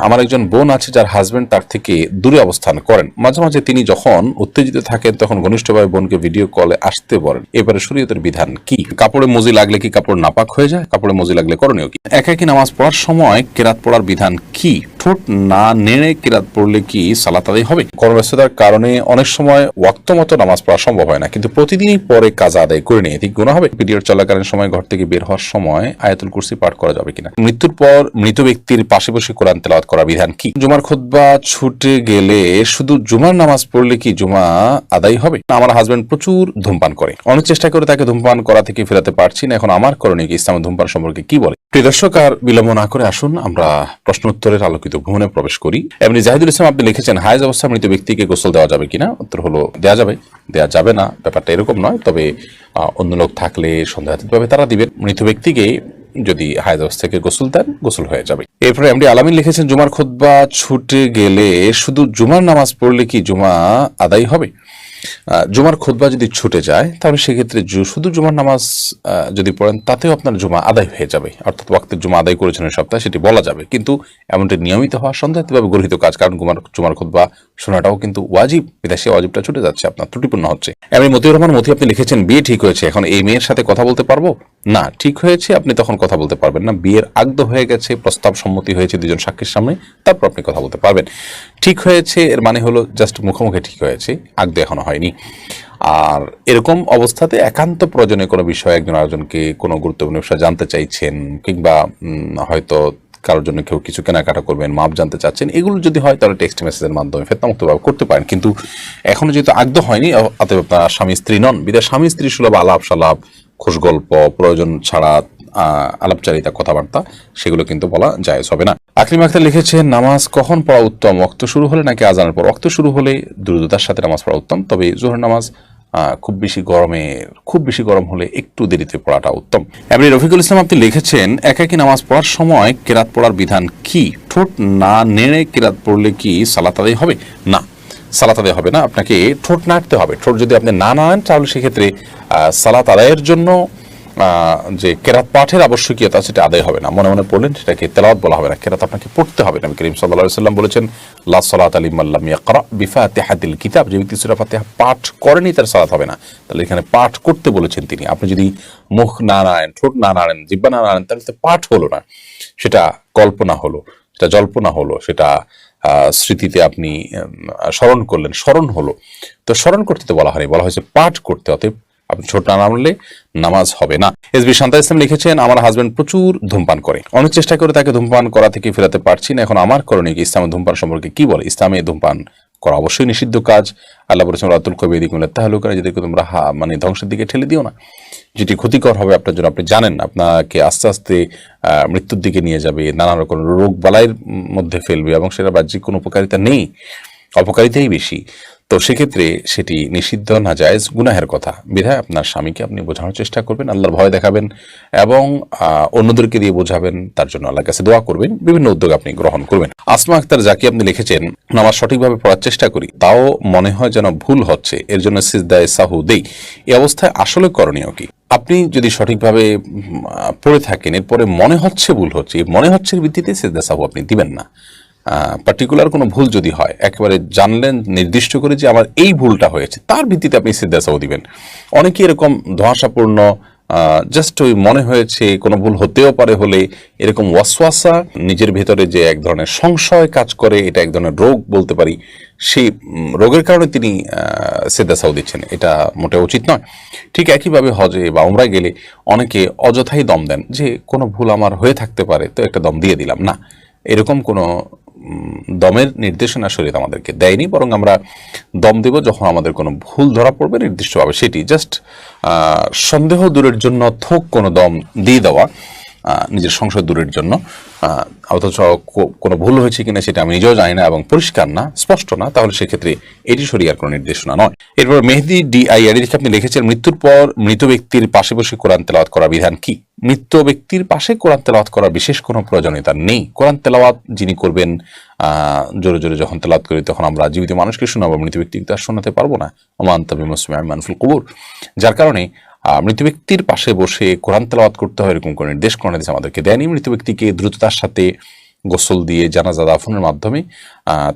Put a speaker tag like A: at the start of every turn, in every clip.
A: আমার একজন বোন আছে যার হাজবেন্ড তার থেকে দূরে অবস্থান করেন। মাঝে মাঝে তিনি যখন উত্তেজিত থাকেন তখন ঘনিষ্ঠভাবে বোনকে ভিডিও কলে আসতে বলেন। এবারে শরীয়তের বিধান কি? কাপড়ে মজি লাগলে কি কাপড় নাপাক হয়ে যায়? কাপড়ে মজি লাগলে করণীয় কি? একাকী নামাজ পড়ার সময় কেরাত পড়ার বিধান কি? ঠোঁট না নেড়ে কেরাত পড়লে কি সালাত আদায় হবে? কর্মব্যস্ততার কারণে অনেক সময় ওয়াক্ত মতো নামাজ পড়া সম্ভব হয় না, কিন্তু প্রতিদিনই পরে কাজা আদায় করে নিয়ে ঠিক গুনাহ হবে? পিরিয়ড চলাকালীন সময় ঘর থেকে বের হওয়ার সময় আয়াতুল কুরসি পাঠ করা যাবে কিনা? মৃত্যুর পর মৃত ব্যক্তির পাশে বসে কোরআন তেলাওয়াত করার বিধান কি? জুমার খুতবা ছুটে গেলে শুধু জুমার নামাজ পড়লে কি জুমা আদায় হবে? আমার হাজবেন্ড প্রচুর ধূমপান করে, অনেক চেষ্টা করে তাকে ধূমপান করা থেকে ফেরাতে পারছি না। এখন আমার করণীয় কি? ইসলাম ধূমপান সম্পর্কে কি বলে? প্রিয় দর্শক, আর বিলম্ব না করে আসুন আমরা প্রশ্ন উত্তরের আলোকিত ভ্রমণে প্রবেশ করি। এমনি জাহিদুল ইসলাম আপনি লিখেছেন, হায়েজ অবস্থা মৃত ব্যক্তিকে গোসল দেওয়া যাবে কিনা? উত্তর হলো দেওয়া যাবে, দেওয়া যাবে না ব্যাপারটা এরকম নয়, তবে অন্য লোক থাকলে সন্দেহাতীতভাবে তারা দিবেন। মৃত ব্যক্তিকে যদি হায়েজ অবস্থা থেকে গোসল দেন, গোসল হয়ে যাবে। এরপরে এমডি আলামিন লিখেছেন, জুমার খুতবা ছুটে গেলে শুধু জুমার নামাজ পড়লে কি জুমা আদায় হবে? জুমার খুতবা যদি ছুটে যায় তাহলে সেক্ষেত্রে শুধু জুমার নামাজ যদি পড়েন তাতেও আপনার জুমা আদায় হয়ে যাবে, অর্থাৎ ওয়াক্তের জুমা আদায় করেছেন এই সপ্তাহে, সেটি বলা যাবে। কিন্তু এমনটি নিয়মিত হওয়া সন্দেহাতীতভাবে গর্হিত কাজ, কারণ জুমার খুতবা শোনাটাও কিন্তু ওয়াজিব, বিদেশে ওয়াজিবটা ছুটে যাচ্ছে, আপনার ত্রুটিপূর্ণ হচ্ছে। এমনি মতিউর রহমান মতি আপনি লিখেছেন, বিয়ে ঠিক হয়েছে, এখন এই মেয়ের সাথে কথা বলতে পারবো না? ঠিক হয়েছে, আপনি তখন কথা বলতে পারবেন না। বিয়ের আগদ হয়ে গেছে, প্রস্তাব সম্মতি হয়েছে দুজন সাক্ষীর সামনে, তারপর আপনি কথা বলতে পারবেন। ঠিক হয়েছে এর মানে হলো জাস্ট মুখোমুখি ঠিক হয়েছে, আগদ এখনো হয়নি। আর এরকম অবস্থাতে একান্ত প্রয়োজনীয় কোনো বিষয় একজন আরেকজনকে কোনো গুরুত্বপূর্ণ বিষয় জানতে চাইছেন, কিংবা হয়তো কারোর জন্য কেউ কিছু কেনাকাটা করবেন, মাপ জানতে চাচ্ছেন, এগুলো যদি হয় তাহলে টেক্সট মেসেজের মাধ্যমে ফেতনামুক্তভাবে করতে পারেন। কিন্তু এখনো যেহেতু আগদ হয়নি, অতএব আপনার স্বামী স্ত্রী নন, বিদায় স্বামী স্ত্রী সুলভ আলাপ সালাপ, খোশ গল্প, প্রয়োজন ছাড়া আলাপচারিতা, কথাবার্তা, সেগুলো কিন্তু বলা জায়েজ হবে না। আকলিম আক্তার লিখেছেন, নামাজ কখন পড়া উত্তম? ওয়াক্ত শুরু হলে নাকি আজানের পর? ওয়াক্ত শুরু হলে দ্রুততার সাথে নামাজ পড়া উত্তম, তবে জোহর নামাজ খুব বেশি গরম হলে একটু দেরিতে পড়াটা উত্তম। এমনি রফিকুল ইসলাম আপনি লিখেছেন, একাকী নামাজ পড়ার সময় কেরাত পড়ার বিধান কি? ঠোঁট না নেড়ে কেরাত পড়লে কি সালাত আদায় হবে? না, সালাত আদায় হবে না, আপনাকে ঠোঁট নাড়তে হবে। ঠোঁট যদি আপনি না নাড়েন তাহলে সেক্ষেত্রে সালাত আদায়ের জন্য যে কেরাত পাঠের আবশ্যকীয়তা সেটা আদায় হবে না। মনে মনে পড়লেন, সেটাকে তেলাওয়াত বলা হবে না, কেরাত আপনাকে পড়তে হবে। নবী করিম সাল্লাল্লাহু আলাইহি ওয়াসাল্লাম বলেছেন, লা সালাতা লিমান লাম ইয়াকরা বিফাতিহাতিল কিতাব, যে ব্যক্তি সূরা ফাতিহা পাঠ করেনি তার সালাত হবে না। তাহলে এখানে পাঠ করতে বলেছেন তিনি। আপনি যদি মুখ না নাড়েন, ঠোঁট না নাড়েন, জিহ্বা না নাড়েন, তাহলে তো পাঠ হলো না, সেটা কল্পনা হলো, সেটা জল্পনা হলো, সেটা স্মৃতিতে আপনি স্মরণ করলেন, স্মরণ হলো। তো স্মরণ করতে তো বলা হয়নি, বলা হয়েছে পাঠ করতে। অতএব আপনি ছোট না নামলে নামাজ হবে না। এসবি শান্তা ইসলাম লিখেছেন, আমার হাজবেন্ড প্রচুর ধূমপান করে, অনেক চেষ্টা করে তাকে ধূমপান করা থেকে ফেরাতে পারছি না। এখন আমার করণীয় কি? ইসলামে ধূমপান সম্পর্কে কি বলে? ইসলামে ধূমপান করা অবশ্যই নিষিদ্ধ কাজ। আল্লাহ বলেছেন, রাতুল কবিদিক তাহলুকা, যেদিকে তোমরা মানে ধ্বংসের দিকে ঠেলে দিও না, যেটি ক্ষতিকর হবে আপনার জন্য। আপনি জানেন আপনাকে আস্তে আস্তে মৃত্যুর দিকে নিয়ে যাবে, নানা রকম রোগ বালাইয়ের মধ্যে ফেলবে, এবং সেটা বাহ্যিক কোনো উপকারিতা নেই, অপকারিতাই বেশি। তো সেক্ষেত্রে সেটি নিষিদ্ধ, না জায়েজ, গুনাহের কথা। বিধায় আপনার স্বামীকে আপনি বোঝানোর চেষ্টা করবেন, আল্লাহর ভয় দেখাবেন, এবং অন্যদেরকে দিয়ে বোঝাবেন, তার জন্য আল্লাহর কাছে দোয়া করবেন, বিভিন্ন উদ্যোগ আপনি গ্রহণ করবেন। আসমা আক্তার জাকি আপনি লিখেছেন, নামাজ সঠিকভাবে পড়ার চেষ্টা করি, তাও মনে হয় যেন ভুল হচ্ছে, এর জন্য সিজদায়ে সাহু দেই, এই অবস্থায় আসলে করণীয় কি? আপনি যদি সঠিকভাবে পড়ে থাকেন, এরপরে মনে হচ্ছে ভুল হচ্ছে, মনে হচ্ছে ভিত্তিতে সিজদা সাহু আপনি দিবেন না। পার্টিকুলার কোনো ভুল যদি হয়, একেবারে জানলেন নির্দিষ্ট করে যে আমার এই ভুলটা হয়েছে, তার ভিত্তিতে আপনি সিজদা সাহু দিবেন। অনেকে এরকম ধোঁয়াশাপূর্ণ জাস্ট ওই মনে হয়েছে, কোনো ভুল হতেও পারে হলে এরকম ওয়াসওয়াসা, নিজের ভেতরে যে এক ধরনের সংশয় কাজ করে, এটা এক ধরনের রোগ বলতে পারি, সেই রোগের কারণে তিনি সিজদা সাহু দিচ্ছেন, এটা মোটেও উচিত নয়। ঠিক একইভাবে হজে বা উমরায় গেলে অনেকে অযথাই দম দেন, যে কোনো ভুল আমার হয়ে থাকতে পারে, তো একটা দম দিয়ে দিলাম। না, এরকম কোনো দমের নির্দেশনা শরীয়ত আমাদেরকে দেয়নি, বরং আমরা দম দেব যখন আমাদের কোনো ভুল ধরা পড়বে নির্দিষ্টভাবে, সেটি জাস্ট সন্দেহ দূরের জন্য থোক কোনো দম দিয়ে দেওয়া, নিজের সংশয় দূরের জন্য। অথচ কোনো ভুল হয়েছে কিনা সেটা আমি নিজেও জানি না এবং পরিষ্কার না, স্পষ্ট না, তাহলে সেক্ষেত্রে এটি শরীয়তের কোনো নির্দেশনা নয়। এরপর মেহেদি DIR আপনি লিখেছেন, মৃত্যুর পর মৃত ব্যক্তির পাশে বসে কোরআন তেলাওয়াত করার বিধান কি? মৃত ব্যক্তির পাশে কোরআন তেলাওয়াত করার বিশেষ কোনো প্রয়োজনীয়তা নেই। কোরআন তেলাওয়াত যিনি করবেন, জোরে জোরে যখন তেলাওয়াত করি তখন আমরা জীবিত মানুষকে শোনাবো, মৃত ব্যক্তিকে তার শোনাতে পারবো না। ওমা আনতা বিমুসমিউন মান ফিল কুবুর। যার কারণে মৃত ব্যক্তির পাশে বসে কোরআন তেলাওয়াত করতে হয় এরকম কোনো নির্দেশ কোরআন হাদিস আমাদেরকে দেয়নি। মৃত ব্যক্তিকে দ্রুততার সাথে গোসল দিয়ে জানাজা দাফনের মাধ্যমে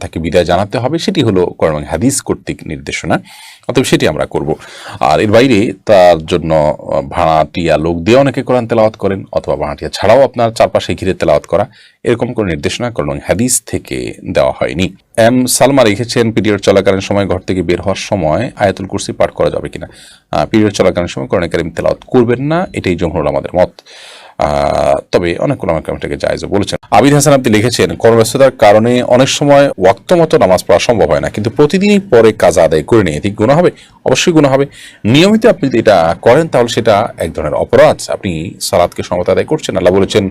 A: তাকে বিদায় জানাতে হবে, সেটি হলো কোরআন এবং হাদিস কর্তৃক নির্দেশনা, অতএব সেটি আমরা করব। আর এর বাইরে তার জন্য ভাড়াটিয়া লোক দিয়ে অনেকে কোরআন তেলাওয়াত করেন, অথবা ভাড়াটিয়া ছাড়াও আপনার চারপাশে ঘিরে তেলাওয়াত করা, এরকম কোনো নির্দেশনা কোরআন এবং হাদিস থেকে দেওয়া হয়নি। এম সালমা লিখেছেন, পিরিয়ড চলাকালীন সময় ঘর থেকে বের হওয়ার সময় আয়াতুল কুরসি পাঠ করা যাবে কিনা? পিরিয়ড চলাকালীন সময় কোরআন কারীম তেলাওয়াত করবেন না, এটাই জমহুর আমাদের মত। তবে অনেক ওলামা কেরাম এটাকে জায়েজও বলেছেন। আবিদ হাসান আপনি লিখেছেন, কর্মব্যস্ততার কারণে অনেক সময় ওয়াক্ত মতো নামাজ পড়া সম্ভব হয় না, কিন্তু প্রতিদিনই পরে কাজা আদায় করে নিয়ে ঠিক গুনাহ হবে? অবশ্যই গুনাহ হবে। নিয়মিত আপনি যদি এটা করেন তাহলে সেটা এক ধরনের অপরাধ, আপনি সালাতকে সমত আদায় করছেন। আল্লাহ বলেছেন,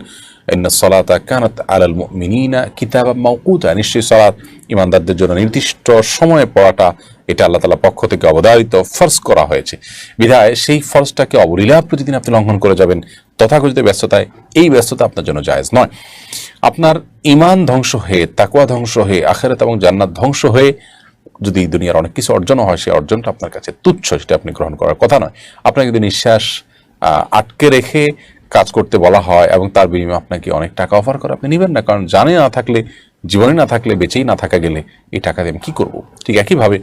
A: ইন্নাস সালাতা কানাত আলাল মুমিনিনা কিতাবাম মাওকুতা, নিশ্চয়ই সালাত ইমানদারদের জন্য নির্দিষ্ট সময়ে পড়াটা এটা আল্লাহ তাআলার পক্ষ থেকে অবধারিত ফরজ করা হয়েছে। বিধায় সেই ফরজটাকে অবলীলা প্রতিদিন আপনি লঙ্ঘন করে যাবেন তথাকথিত ব্যস্ততায়, এই ব্যস্ততা আপনার জন্য জায়েজ নয়। আপনার ঈমান ধ্বংস হয়ে, তাকওয়া ধ্বংস হয়ে, আখিরাত এবং জান্নাত ধ্বংস হয়ে যদি দুনিয়ার অনেক কিছু অর্জন হয়, সেই অর্জনটা আপনার কাছে তুচ্ছ, সেটা আপনি গ্রহণ করার কথা নয়। আপনাকে যদি নিঃশ্বাস আটকে রেখে কাজ করতে বলা হয় এবং তার বিনিময়ে আপনাকে অনেক টাকা অফার করে, আপনি নেবেন না, কারণ জানে না থাকলে, জীবনে না থাকলে, বেঁচেই না থাকা গেলে এই টাকা দিয়ে আমি কী করবো? ঠিক একইভাবে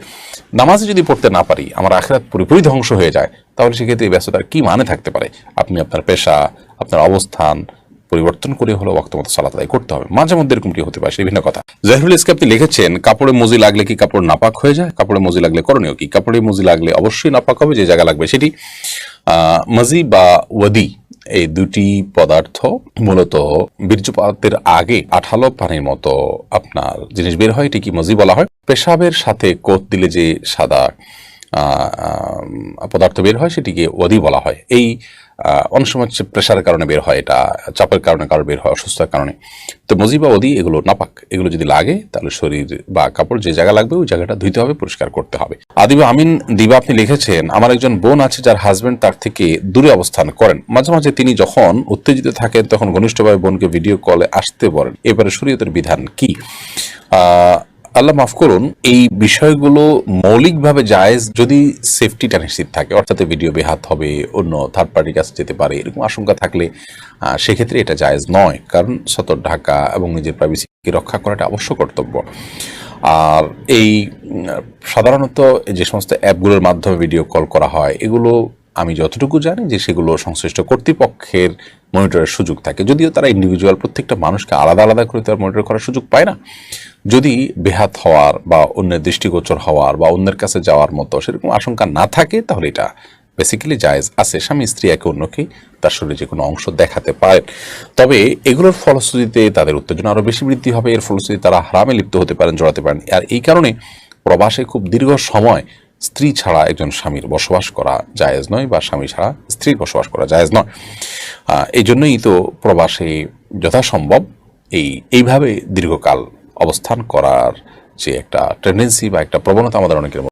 A: নামাজে যদি পড়তে না পারি, আমার আখিরাত পুরোপুরি ধ্বংস হয়ে যায়, তাহলে সেক্ষেত্রে এই ব্যস্ততার কী মানে থাকতে পারে? আপনি আপনার পেশা, আপনার অবস্থান পরিবর্তন করে হলো ওয়াক্ত মতো সালাত আদায় করতে হবে। মাঝে মধ্যে এরকমটি হতে পারে, সেই ভিন্ন কথা। জাহিরুল ইসলাম আপনি লিখেছেন, কাপড়ে মজি লাগলে কি কাপড় নাপাক হয়ে যায়? কাপড়ে মজি লাগলে করণীয় কি? কাপড়ে মজি লাগলে অবশ্যই নাপাক হবে, যে জায়গা লাগবে সেটি। মজি বা ওয়াদি এই দুটি পদার্থ মূলত বীর্যপাতের আগে আঠালো পানির মতো আপনার জিনিস বের হয়, এটি কি মজি বলা হয়। পেশাবের সাথে কোত দিলে যে সাদা পদার্থ বের হয় সেটিকে ওয়াদি বলা হয়। এই অনেক সময় প্রেশারের কারণে বের হয়, এটা চাপের কারণে কারো বের হয়, অসুস্থতার কারণে। তো মজি বা ওদি এগুলো নাপাক, এগুলো যদি লাগে তাহলে শরীর বা কাপড় যে জায়গা লাগবে ওই জায়গাটা ধুইতে হবে, পরিষ্কার করতে হবে। আদিবা আমিন দিবা আপনি লিখেছেন, আমার একজন বোন আছে যার হাজবেন্ড তার থেকে দূরে অবস্থান করেন। মাঝে মাঝে তিনি যখন উত্তেজিত থাকেন তখন ঘনিষ্ঠভাবে বোনকে ভিডিও কলে আসতে বলেন, এবারে শরীয়তের বিধান কি? আল্লাহ মাফ করুন, এই বিষয়গুলো মৌলিকভাবে জায়েজ যদি সেফটিটা নিশ্চিত থাকে, অর্থাৎ ভিডিও বেহাত হবে, অন্য থার্ড পার্টির কাছে যেতে পারে, এরকম আশঙ্কা থাকলে সেক্ষেত্রে এটা জায়েজ নয়, কারণ সতর্ক ঢাকা এবং নিজের প্রাইভেসিকে রক্ষা করাটা অবশ্য কর্তব্য। আর এই সাধারণত যে সমস্ত অ্যাপগুলোর মাধ্যমে ভিডিও কল করা হয়, এগুলো আমি যতটুকু জানি যে সেগুলো সংশ্লিষ্ট কর্তৃপক্ষের মনিটরের সুযোগ থাকে, যদিও তারা ইন্ডিভিজুয়াল প্রত্যেকটা মানুষকে আলাদা আলাদা করে তার মনিটর করার সুযোগ পায় না। যদি বেহাত হওয়ার বা অন্যের দৃষ্টিগোচর হওয়ার বা অন্যের কাছে যাওয়ার মতো সেরকম আশঙ্কা না থাকে, তাহলে এটা বেসিক্যালি জায়েজ আছে। স্বামী স্ত্রী একে অন্যকে তার শরীরে যে কোনো অংশ দেখাতে পারেন, তবে এগুলোর ফলশ্রুতিতে তাদের উত্তেজনা আরও বেশি বৃদ্ধি হবে, এর ফলশ্রুতিতে তারা হারামে লিপ্ত হতে পারেন, জড়াতে পারেন। আর এই কারণে প্রবাসে খুব দীর্ঘ সময় স্ত্রী ছাড়া একজন স্বামীর বসবাস করা জায়েজ নয়, বা স্বামী ছাড়া স্ত্রীর বসবাস করা জায়েজ নয়। এই জন্যই তো প্রবাসে যথাসম্ভব এইভাবে দীর্ঘকাল অবস্থান করার যে একটা টেন্ডেন্সি বা একটা প্রবণতা আমাদের অনেকের